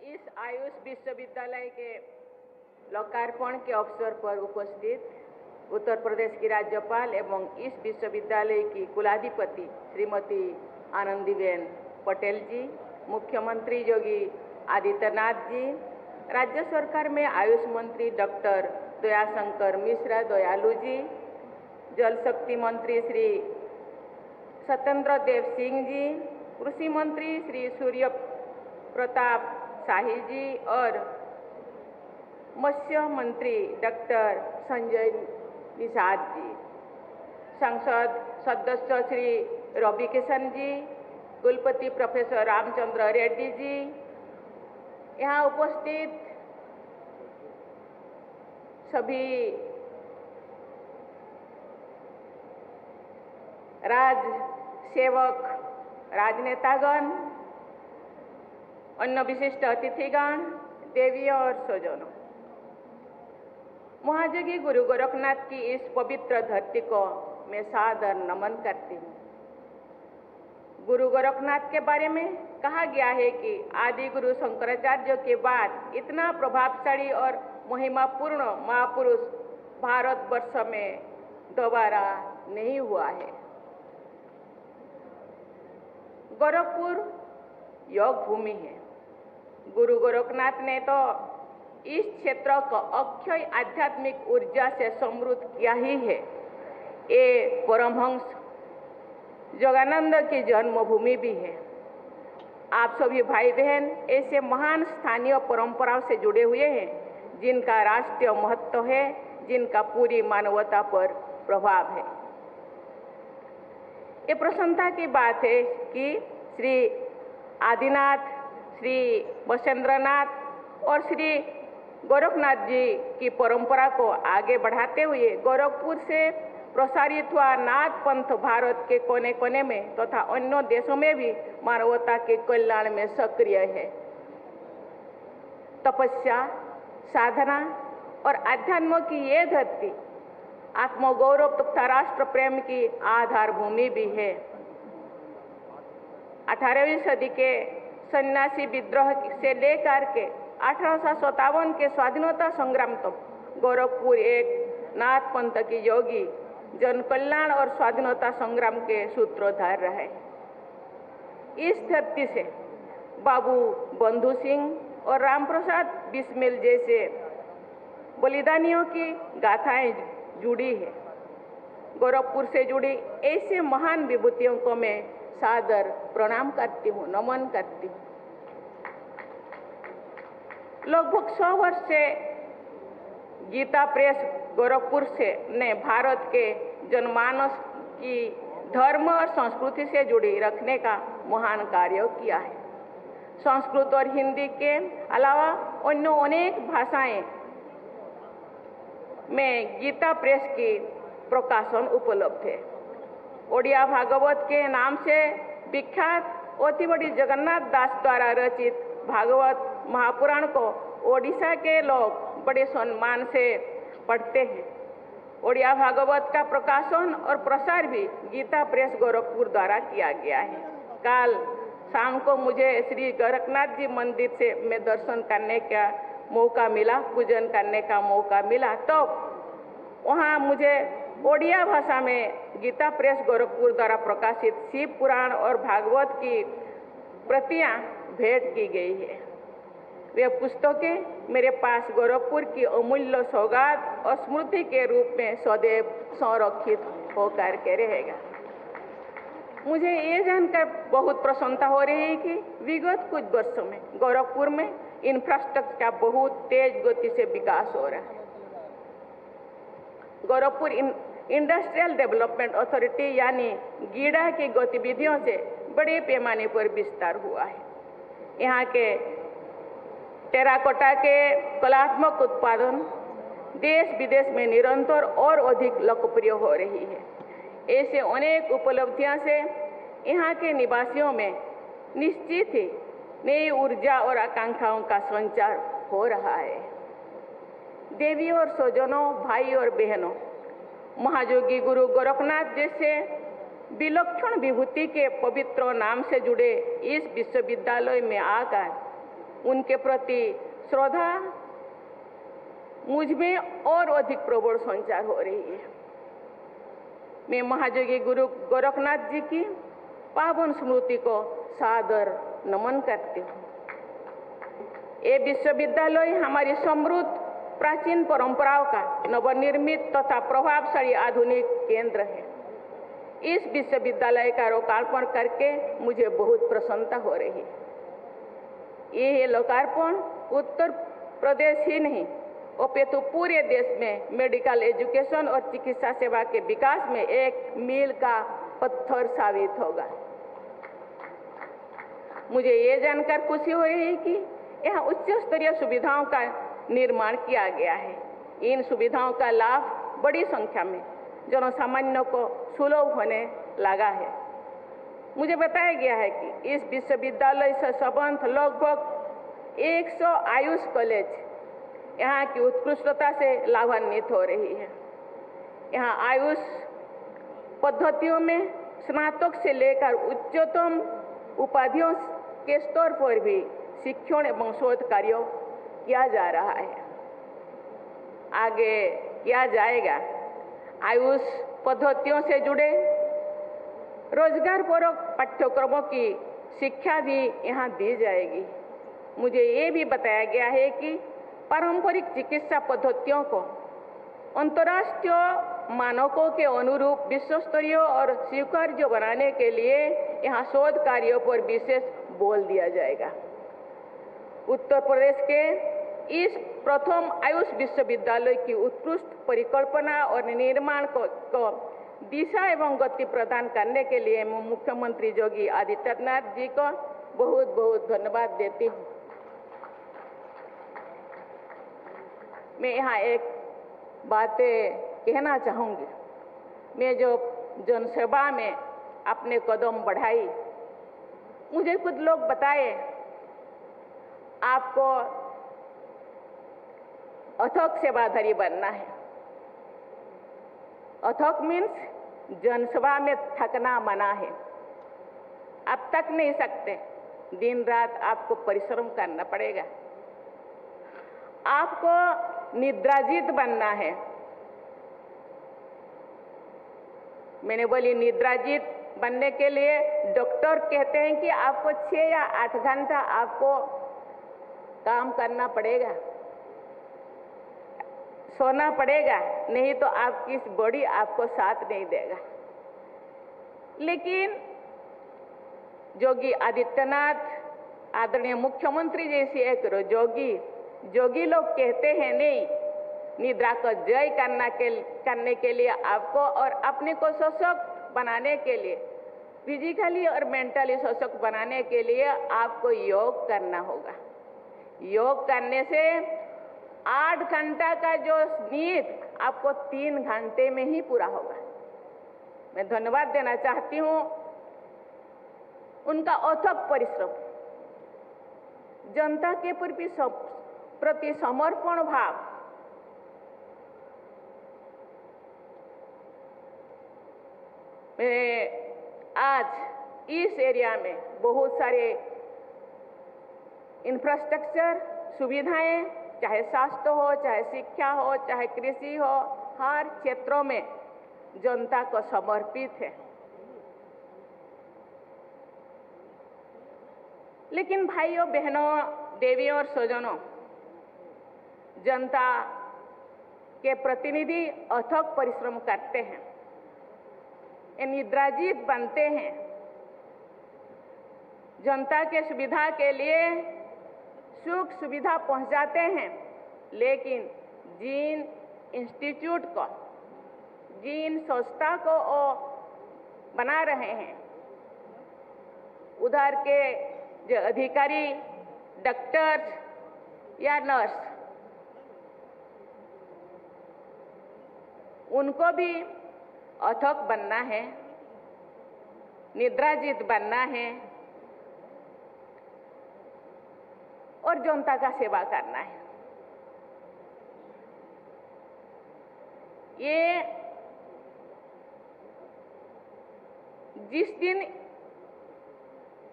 इस आयुष विश्वविद्यालय के लोकार्पण के अवसर पर उपस्थित उत्तर प्रदेश की राज्यपाल एवं इस विश्वविद्यालय की कुलाधिपति श्रीमती आनंदीबेन पटेल जी, मुख्यमंत्री योगी आदित्यनाथ जी, राज्य सरकार में आयुष मंत्री डॉक्टर दयाशंकर मिश्रा दयालु जी, जल शक्ति मंत्री श्री सत्येंद्र देव सिंह जी, कृषि मंत्री श्री सूर्य प्रताप शाही जी और मत्स्य मंत्री डॉक्टर संजय निषाद जी, संसद सदस्य श्री रवि किशन जी, कुलपति प्रोफेसर रामचंद्र रेड्डी जी, यहाँ उपस्थित सभी राज सेवक, राजनेतागण, अन्य विशिष्ट अतिथिगण, देवी और स्वजनों, महायोगी गुरु गोरखनाथ की इस पवित्र धरती को मैं सादर नमन करती हूँ। गुरु गोरखनाथ के बारे में कहा गया है कि आदि गुरु शंकराचार्य के बाद इतना प्रभावशाली और महिमापूर्ण महापुरुष भारतवर्ष में दोबारा नहीं हुआ है। गोरखपुर योग भूमि है। गुरु गोरखनाथ ने तो इस क्षेत्र को अक्षय आध्यात्मिक ऊर्जा से समृद्ध किया ही है। ये परमहंस योगानंद की जन्मभूमि भी है। आप सभी भाई बहन ऐसे महान स्थानीय परंपराओं से जुड़े हुए हैं जिनका राष्ट्रीय महत्व है, जिनका पूरी मानवता पर प्रभाव है। ये प्रसन्नता की बात है कि श्री आदिनाथ, श्री वसेंद्रनाथ और श्री गोरखनाथ जी की परंपरा को आगे बढ़ाते हुए गोरखपुर से प्रसारित हुआ नाथ पंथ भारत के कोने कोने में तथा अन्य देशों में भी मानवता के कल्याण में सक्रिय है। तपस्या, साधना और अध्यात्म की ये धरती आत्मगौरव तथा राष्ट्र प्रेम की आधार भूमि भी है। 18वीं सदी के सन्यासी विद्रोह से लेकर के 1857 के स्वाधीनता संग्राम तक गोरखपुर एक नाथ पंथ की योगी जन कल्याण और स्वाधीनता संग्राम के सूत्रधार रहे। इस धरती से बाबू बंधु सिंह और रामप्रसाद बिस्मिल जैसे बलिदानियों की गाथाएं जुड़ी है। गोरखपुर से जुड़ी ऐसे महान विभूतियों को मैं सादर प्रणाम करती हूँ, नमन करती हूँ। लगभग 100 वर्ष से गीता प्रेस गोरखपुर से ने भारत के जनमानस की धर्म और संस्कृति से जुड़ी रखने का महान कार्य किया है। संस्कृत और हिंदी के अलावा अन्य अनेक भाषाएं में गीता प्रेस की प्रकाशन उपलब्ध है। ओडिया भागवत के नाम से विख्यात अति बड़ी जगन्नाथ दास द्वारा रचित भागवत महापुराण को ओडिशा के लोग बड़े सम्मान से पढ़ते हैं। ओडिया भागवत का प्रकाशन और प्रसार भी गीता प्रेस गोरखपुर द्वारा किया गया है। कल शाम को मुझे श्री गोरखनाथ जी मंदिर से मैं दर्शन करने का मौका मिला, पूजन करने का मौका मिला, तो वहाँ मुझे ओडिया भाषा में गीता प्रेस गोरखपुर द्वारा प्रकाशित शिव पुराण और भागवत की प्रतियां भेंट की गई है। वे पुस्तकें मेरे पास गोरखपुर की अमूल्य सौगात और स्मृति के रूप में सदैव संरक्षित होकर के रहेगा। मुझे ये जानकर बहुत प्रसन्नता हो रही है कि विगत कुछ वर्षों में गोरखपुर में इंफ्रास्ट्रक्चर का बहुत तेज गति से विकास हो रहा है। गोरखपुर इंडस्ट्रियल डेवलपमेंट अथॉरिटी यानी गीडा की गतिविधियों से बड़े पैमाने पर विस्तार हुआ है। यहाँ के टेराकोटा के कलात्मक उत्पादन देश विदेश में निरंतर और अधिक लोकप्रिय हो रही है। ऐसे अनेक उपलब्धियों से यहाँ के निवासियों में निश्चित ही नई ऊर्जा और आकांक्षाओं का संचार हो रहा है। देवी और स्वजनों, भाई और बहनों, महायोगी गुरु गोरखनाथ जैसे विलक्षण विभूति के पवित्र नाम से जुड़े इस विश्वविद्यालय में आकर उनके प्रति श्रद्धा मुझ में और अधिक प्रबल संचार हो रही है। मैं महायोगी गुरु गोरखनाथ जी की पावन स्मृति को सादर नमन करती हूँ। ये विश्वविद्यालय हमारी समृद्ध प्राचीन परंपराओं का नवनिर्मित तथा प्रभावशाली आधुनिक केंद्र है। इस विश्वविद्यालय का लोकार्पण करके मुझे बहुत प्रसन्नता हो रही है। ये लोकार्पण उत्तर प्रदेश ही नहीं अपितु पूरे देश में मेडिकल एजुकेशन और चिकित्सा सेवा के विकास में एक मील का पत्थर साबित होगा। मुझे ये जानकर खुशी हो रही है कि यहाँ उच्च स्तरीय सुविधाओं का निर्माण किया गया है। इन सुविधाओं का लाभ बड़ी संख्या में जनसामान्य को सुलभ होने लगा है। मुझे बताया गया है कि इस विश्वविद्यालय से संबद्ध लगभग 100 आयुष कॉलेज यहाँ की उत्कृष्टता से लाभान्वित हो रही है। यहाँ आयुष पद्धतियों में स्नातक से लेकर उच्चतम उपाधियों के स्तर पर भी शिक्षण एवं शोध कार्य किया जा रहा है, आगे किया जाएगा। आयुष पद्धतियों से जुड़े रोजगारपूर्वक पाठ्यक्रमों की शिक्षा भी यहाँ दी जाएगी। मुझे ये भी बताया गया है कि पारंपरिक चिकित्सा पद्धतियों को अंतर्राष्ट्रीय मानकों के अनुरूप विश्व स्तरीय और स्वीकार्य बनाने के लिए यहाँ शोध कार्यों पर विशेष बल दिया जाएगा। उत्तर प्रदेश के इस प्रथम आयुष विश्वविद्यालय की उत्कृष्ट परिकल्पना और निर्माण को दिशा एवं गति प्रदान करने के लिए मैं मुख्यमंत्री योगी आदित्यनाथ जी को बहुत बहुत धन्यवाद देती हूँ। मैं यहाँ एक बातें कहना चाहूँगी। मैं जो जनसेवा में अपने कदम बढ़ाई, मुझे कुछ लोग बताए आपको अथक सेवाधारी बनना है। अथक मीन्स जनसेवा में थकना मना है। आप थक नहीं सकते, दिन रात आपको परिश्रम करना पड़ेगा। आपको निद्राजित बनना है। मैंने बोली निद्राजित बनने के लिए डॉक्टर कहते हैं कि आपको 6 या 8 घंटा आपको काम करना पड़ेगा, सोना पड़ेगा, नहीं तो आपकी बॉडी आपको साथ नहीं देगा। लेकिन योगी आदित्यनाथ आदरणीय मुख्यमंत्री जैसी एक जोगी लोग कहते हैं नहीं, निद्रा को जय करने के लिए आपको और अपने को सशक्त बनाने के लिए, फिजिकली और मेंटली सशक्त बनाने के लिए आपको योग करना होगा। योग करने से 8 घंटा का जो नींद आपको 3 घंटे में ही पूरा होगा। मैं धन्यवाद देना चाहती हूँ उनका अथक परिश्रम, जनता के प्रति समर्पण भाव, मैं आज इस एरिया में बहुत सारे इंफ्रास्ट्रक्चर सुविधाएं, चाहे स्वास्थ्य हो, चाहे शिक्षा हो, चाहे कृषि हो, हर क्षेत्रों में जनता को समर्पित है। लेकिन भाइयों बहनों, देवियों और स्वजनों, जनता के प्रतिनिधि अथक परिश्रम करते हैं, निद्राजित बनते हैं, जनता के सुविधा के लिए सुख सुविधा पहुंचाते हैं। लेकिन जिन इंस्टीट्यूट को, जिन संस्था को वो बना रहे हैं, उधर के जो अधिकारी, डॉक्टर्स या नर्स, उनको भी अथक बनना है, निद्राजित बनना है और जनता का सेवा करना है। ये जिस दिन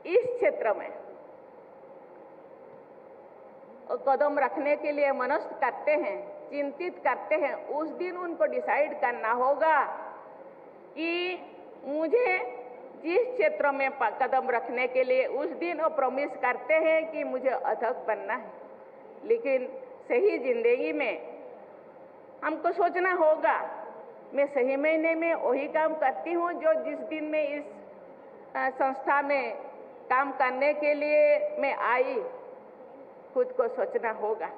इस क्षेत्र में कदम रखने के लिए मनस्थ करते हैं, चिंतित करते हैं, उस दिन उनको डिसाइड करना होगा कि मुझे जिस क्षेत्र में कदम रखने के लिए उस दिन वो प्रॉमिस करते हैं कि मुझे अध्यक्ष बनना है, लेकिन सही जिंदगी में हमको सोचना होगा मैं सही महीने में वही काम करती हूँ जो जिस दिन में इस संस्था में काम करने के लिए मैं आई, खुद को सोचना होगा।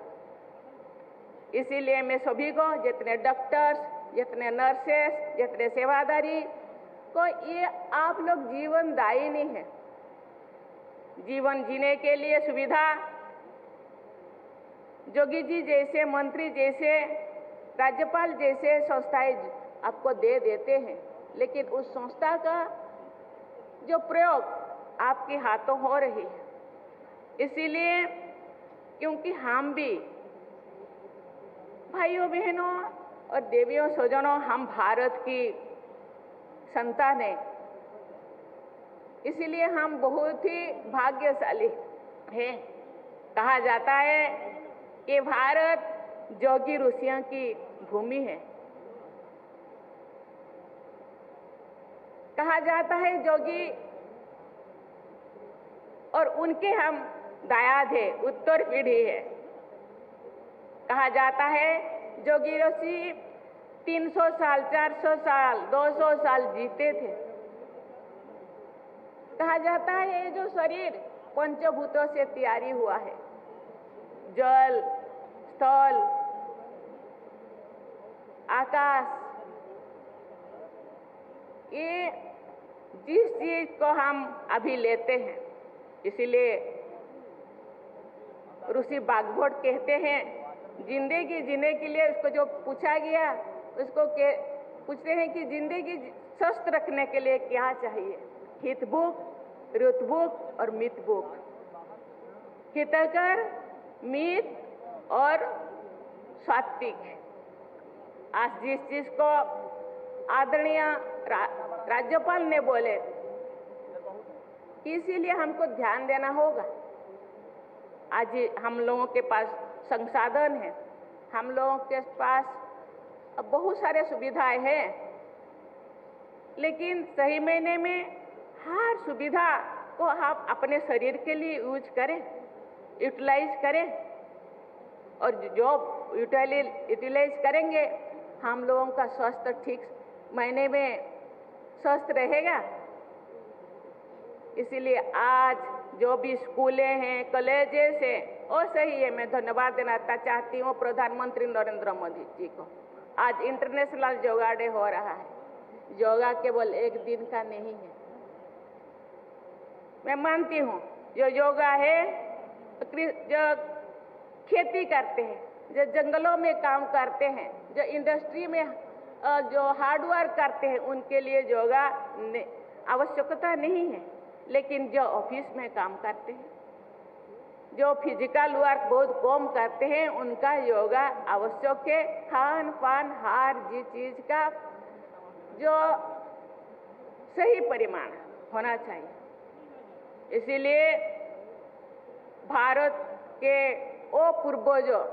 इसीलिए मैं सभी को, जितने डॉक्टर्स, जितने नर्सेस, जितने सेवादारी को, ये आप लोग जीवनदायिनी है। जीवन जीने के लिए सुविधा जोगी जी जैसे मंत्री जैसे राज्यपाल जैसे संस्थाएं आपको दे देते हैं, लेकिन उस संस्था का जो प्रयोग आपके हाथों हो रही है। इसीलिए क्योंकि हम भी भाइयों बहनों और देवियों स्वजनों, हम भारत की संतान है, इसीलिए हम बहुत ही भाग्यशाली हैं। कहा जाता है कि भारत जोगी ऋषियों की भूमि है। कहा जाता है जोगी और उनके हम दायाद है, उत्तर पीढ़ी है। कहा जाता है जोगी ऋषि 300 साल, 400 साल, 200 साल जीते थे। कहा जाता है ये जो शरीर पंचभूतों से तैयारी हुआ है, जल, स्थल, आकाश, ये जिस चीज को हम अभी लेते हैं, इसीलिए ऋषि बागभट कहते हैं जिंदगी जीने के लिए उसको जो पूछा गया, उसको पूछते हैं कि जिंदगी स्वस्थ रखने के लिए क्या चाहिए। हित भूख, रुत भूख और मित भूख। हितकर, मित और सात्विक। आज जिस चीज को आदरणीय राज्यपाल ने बोले, इसीलिए हमको ध्यान देना होगा। आज हम लोगों के पास संसाधन है, हम लोगों के पास बहुत सारे सुविधाएं हैं, लेकिन सही मायने में हर सुविधा को हम अपने शरीर के लिए यूज करें, यूटिलाइज करें, और जो यूटिलाइज करेंगे हम लोगों का स्वास्थ्य ठीक महीने में स्वस्थ रहेगा। इसीलिए आज जो भी स्कूलें हैं, कॉलेजेस हैं, और सही है, मैं धन्यवाद देना चाहती हूँ प्रधानमंत्री नरेंद्र मोदी जी को। आज इंटरनेशनल योगा डे हो रहा है। योगा केवल एक दिन का नहीं है। मैं मानती हूँ जो योगा है, जो खेती करते हैं, जो जंगलों में काम करते हैं, जो इंडस्ट्री में जो हार्डवर्क करते हैं, उनके लिए योगा आवश्यकता नहीं है। लेकिन जो ऑफिस में काम करते हैं, जो फिजिकल वर्क बहुत कम करते हैं, उनका योगा आवश्यक है। खान पान हर चीज का जो सही परिमाण होना चाहिए। इसीलिए भारत के वो पूर्वजों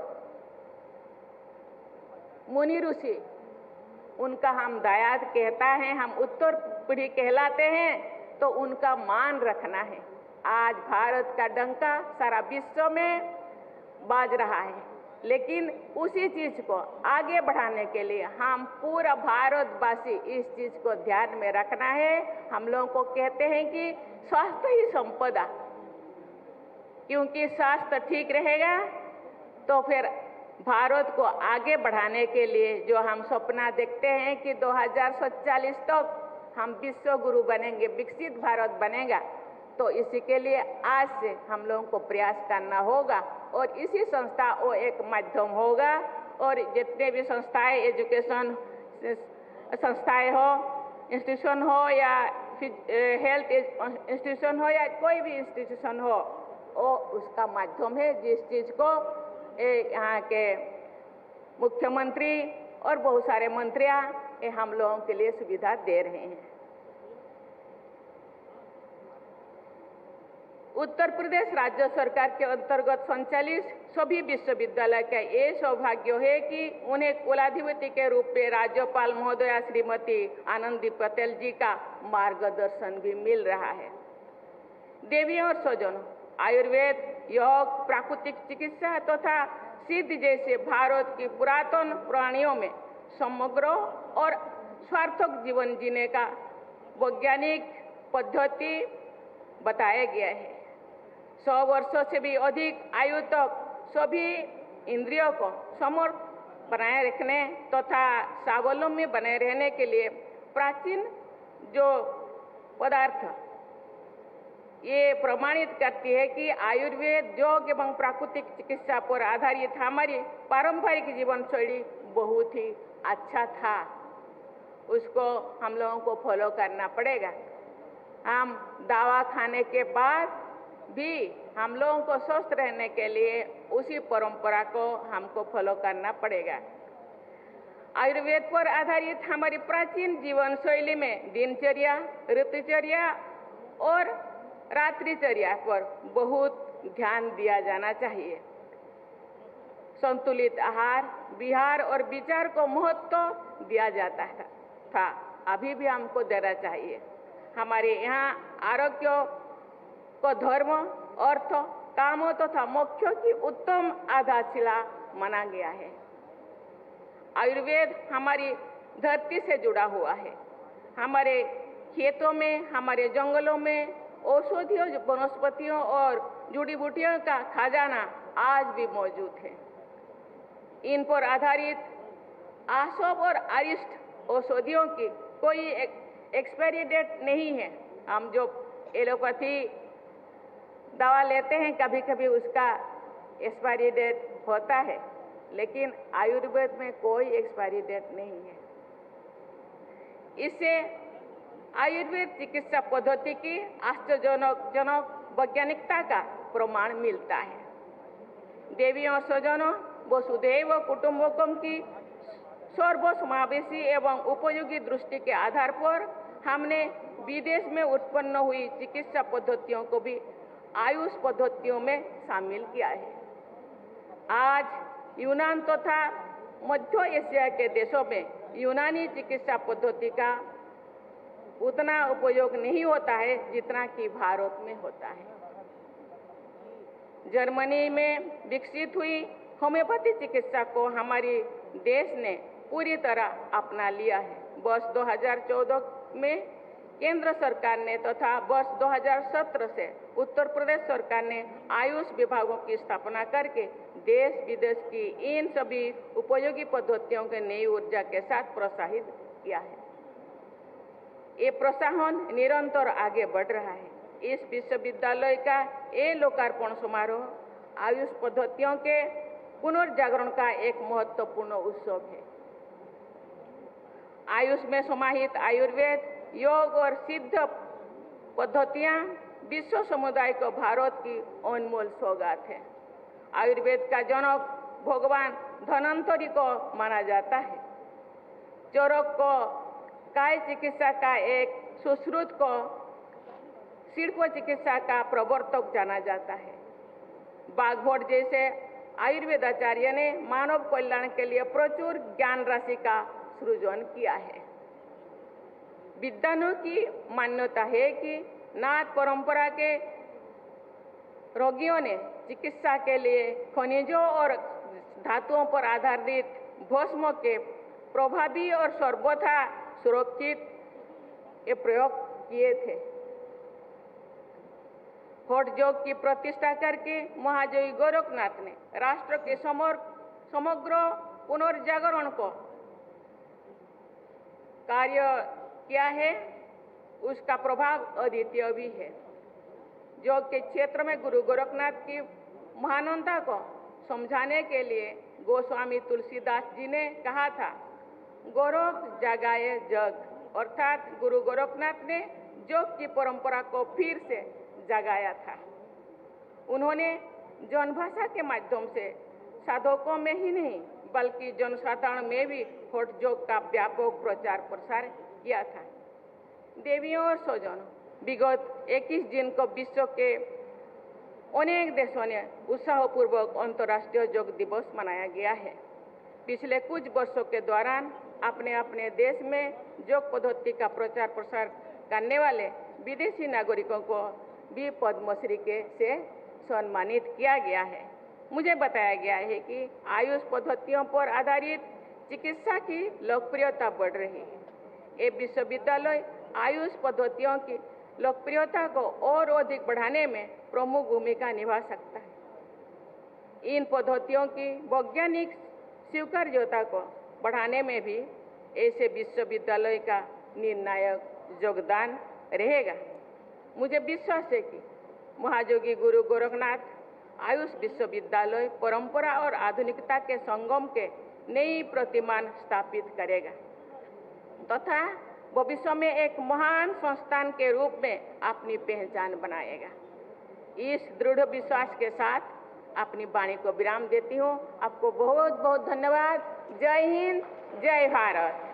मुनि ऋषि, उनका हम दायाद कहता है, हम उत्तर पीढ़ी कहलाते हैं, तो उनका मान रखना है। आज भारत का डंका सारा विश्व में बाज रहा है, लेकिन उसी चीज को आगे बढ़ाने के लिए हम पूरा भारतवासी इस चीज को ध्यान में रखना है। हम लोगों को कहते हैं कि स्वास्थ्य ही संपदा, क्योंकि स्वास्थ्य ठीक रहेगा तो फिर भारत को आगे बढ़ाने के लिए जो हम सपना देखते हैं कि 2047 तक हम विश्व गुरु बनेंगे, विकसित भारत बनेगा, तो इसी के लिए आज से हम लोगों को प्रयास करना होगा। और इसी संस्था वो एक माध्यम होगा, और जितने भी संस्थाएं, एजुकेशन संस्थाएं हो, इंस्टीट्यूशन हो, या हेल्थ इंस्टीट्यूशन हो, या कोई भी इंस्टीट्यूशन हो, वो उसका माध्यम है। जिस चीज को यहाँ के मुख्यमंत्री और बहुत सारे मंत्रियां ये हम लोगों के लिए सुविधा दे रहे हैं। उत्तर प्रदेश राज्य सरकार के अंतर्गत संचालित सभी विश्वविद्यालय का ये सौभाग्य है कि उन्हें कुलाधिपति के रूप में राज्यपाल महोदया श्रीमती आनंदी पटेल जी का मार्गदर्शन भी मिल रहा है। देवियों और स्वजनों, आयुर्वेद, योग, प्राकृतिक चिकित्सा तथा सिद्ध जैसे भारत की पुरातन प्राणियों में समग्र और सार्थक जीवन जीने का वैज्ञानिक पद्धति बताया गया है। 100 वर्षों से भी अधिक आयु तक सभी इंद्रियों को समर्थ बनाए रखने तथा स्वावलंबी बने रहने के लिए प्राचीन जो पदार्थ ये प्रमाणित करती है कि आयुर्वेद, योग एवं प्राकृतिक चिकित्सा पर आधारित हमारी पारंपरिक जीवन शैली बहुत ही अच्छा था। उसको हम लोगों को फॉलो करना पड़ेगा। हम दवा खाने के बाद भी हम लोगों को स्वस्थ रहने के लिए उसी परंपरा को हमको फॉलो करना पड़ेगा। आयुर्वेद पर आधारित हमारी प्राचीन जीवन शैली में दिनचर्या, ऋतुचर्या और रात्रिचर्या पर बहुत ध्यान दिया जाना चाहिए। संतुलित आहार, विहार और विचार को महत्व दिया जाता था, अभी भी हमको देना चाहिए। हमारे यहाँ आरोग्य को धर्म, अर्थ, कामों तथा मोक्षों की उत्तम आधारशिला माना गया है। आयुर्वेद हमारी धरती से जुड़ा हुआ है। हमारे खेतों में, हमारे जंगलों में औषधियों, वनस्पतियों और जड़ी बूटियों का खजाना आज भी मौजूद है। इन पर आधारित आसोप और अरिष्ट औषधियों की कोई एक्सपायरी डेट नहीं है। हम जो एलोपैथी दवा लेते हैं कभी कभी उसका एक्सपायरी डेट होता है, लेकिन आयुर्वेद में कोई एक्सपायरी डेट नहीं है। इससे आयुर्वेद चिकित्सा पद्धति की आश्चर्यजनक वैज्ञानिकता का प्रमाण मिलता है। देवियों और स्वजनों, वसुधैव कुटुंबकम की सर्वसमावेशी एवं उपयोगी दृष्टि के आधार पर हमने विदेश में उत्पन्न हुई चिकित्सा पद्धतियों को भी आयुष पद्धतियों में शामिल किया है। आज यूनान तथा मध्य एशिया के देशों में यूनानी चिकित्सा पद्धति का उतना उपयोग नहीं होता है जितना कि भारत में होता है। जर्मनी में विकसित हुई होम्योपैथी चिकित्सा को हमारे देश ने पूरी तरह अपना लिया है। वर्ष 2014 में केंद्र सरकार ने तथा वर्ष 2017 से उत्तर प्रदेश सरकार ने आयुष विभागों की स्थापना करके देश विदेश की इन सभी उपयोगी पद्धतियों के नई ऊर्जा के साथ प्रोत्साहित किया है। ये प्रोत्साहन निरंतर आगे बढ़ रहा है। इस विश्वविद्यालय का ये लोकार्पण समारोह आयुष पद्धतियों के पुनर्जागरण का एक महत्वपूर्ण उत्सव है। आयुष में समाहित आयुर्वेद, योग और सिद्ध पद्धतियां विश्व समुदाय को भारत की अनमोल सौगात है। आयुर्वेद का जनक भगवान धन्वंतरि को माना जाता है। चरक को काय चिकित्सा का एक सुश्रुत को शिल्प चिकित्सा का प्रवर्तक जाना जाता है। बाघभट्ट जैसे आयुर्वेदाचार्य ने मानव कल्याण के लिए प्रचुर ज्ञान राशि का सृजन किया है। विद्वानों की मान्यता है कि नाथ परंपरा के रोगियों ने चिकित्सा के लिए खनिजों और धातुओं पर आधारित भस्म के प्रभावी और सर्वथा सुरक्षित ये प्रयोग किए थे। हठ योग की प्रतिष्ठा करके महाजोगी गोरखनाथ ने राष्ट्र के समग्र पुनर्जागरण को कार्य किया है। उसका प्रभाव अद्वितीय भी है। योग के क्षेत्र में गुरु गोरखनाथ की महानता को समझाने के लिए गोस्वामी तुलसीदास जी ने कहा था, गोरख जगाए जग, अर्थात गुरु गोरखनाथ ने योग की परंपरा को फिर से जगाया था। उन्होंने जनभाषा के माध्यम से साधकों में ही नहीं बल्कि जनसाधारण में भी हठ योग का व्यापक प्रचार प्रसार किया था। देवियों और स्वजनों, विगत 21 दिन को विश्व के अनेक देशों ने उत्साहपूर्वक अंतर्राष्ट्रीय योग दिवस मनाया गया है। पिछले कुछ वर्षों के दौरान अपने अपने देश में योग पद्धति का प्रचार प्रसार करने वाले विदेशी नागरिकों को भी पद्मश्री से सम्मानित किया गया है। मुझे बताया गया है कि आयुष पद्धतियों पर आधारित चिकित्सा की लोकप्रियता बढ़ रही है। ये विश्वविद्यालय आयुष पद्धतियों की लोकप्रियता को और अधिक बढ़ाने में प्रमुख भूमिका निभा सकता है। इन पद्धतियों की वैज्ञानिक स्वीकार्यता को बढ़ाने में भी ऐसे विश्वविद्यालय का निर्णायक योगदान रहेगा। मुझे विश्वास है कि महायोगी गुरु गोरखनाथ आयुष विश्वविद्यालय परंपरा और आधुनिकता के संगम के नई प्रतिमान स्थापित करेगा तथा भविष्य में एक महान संस्थान के रूप में अपनी पहचान बनाएगा। इस दृढ़ विश्वास के साथ अपनी वाणी को विराम देती हूँ। आपको बहुत बहुत धन्यवाद। जय हिंद, जय भारत।